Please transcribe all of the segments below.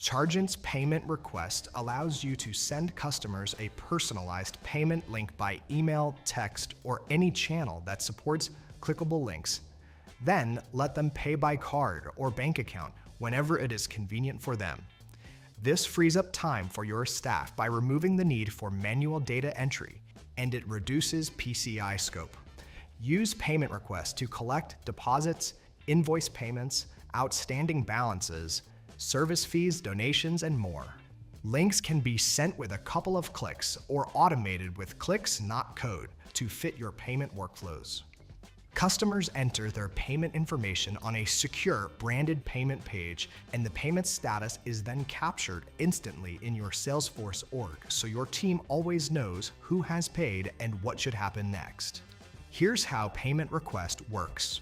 Chargent's payment request allows you to send customers a personalized payment link by email, text, or any channel that supports clickable links. Then let them pay by card or bank account whenever it is convenient for them. This frees up time for your staff by removing the need for manual data entry, and it reduces PCI scope. Use payment requests to collect deposits, invoice payments, outstanding balances, service fees, donations, and more. Links can be sent with a couple of clicks or automated with clicks, not code, to fit your payment workflows. Customers enter their payment information on a secure branded payment page, and the payment status is then captured instantly in your Salesforce org, so your team always knows who has paid and what should happen next. Here's how payment request works.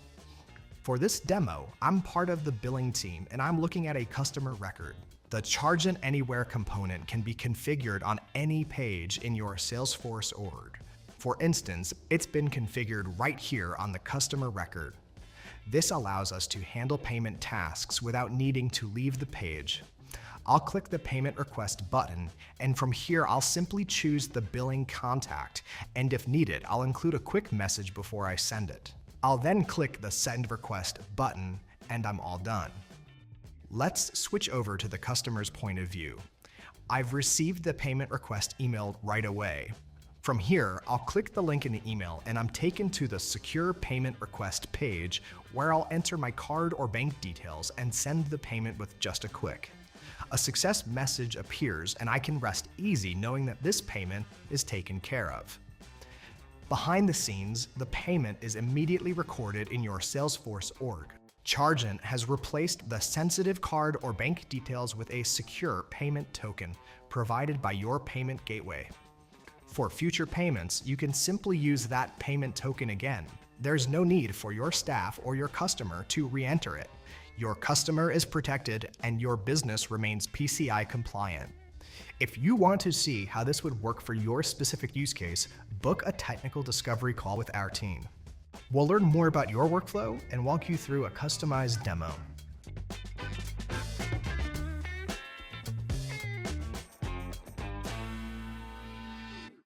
For this demo, I'm part of the billing team and I'm looking at a customer record. The Chargent Anywhere component can be configured on any page in your Salesforce org. For instance, it's been configured right here on the customer record. This allows us to handle payment tasks without needing to leave the page. I'll click the payment request button, and from here I'll simply choose the billing contact, and if needed, I'll include a quick message before I send it. I'll then click the Send Request button, and I'm all done. Let's switch over to the customer's point of view. I've received the payment request emailed right away. From here, I'll click the link in the email and I'm taken to the Secure Payment Request page where I'll enter my card or bank details and send the payment with just a click. A success message appears and I can rest easy knowing that this payment is taken care of. Behind the scenes, the payment is immediately recorded in your Salesforce org. Chargent has replaced the sensitive card or bank details with a secure payment token provided by your payment gateway. For future payments, you can simply use that payment token again. There's no need for your staff or your customer to re-enter it. Your customer is protected and your business remains PCI compliant. If you want to see how this would work for your specific use case, book a technical discovery call with our team. We'll learn more about your workflow and walk you through a customized demo.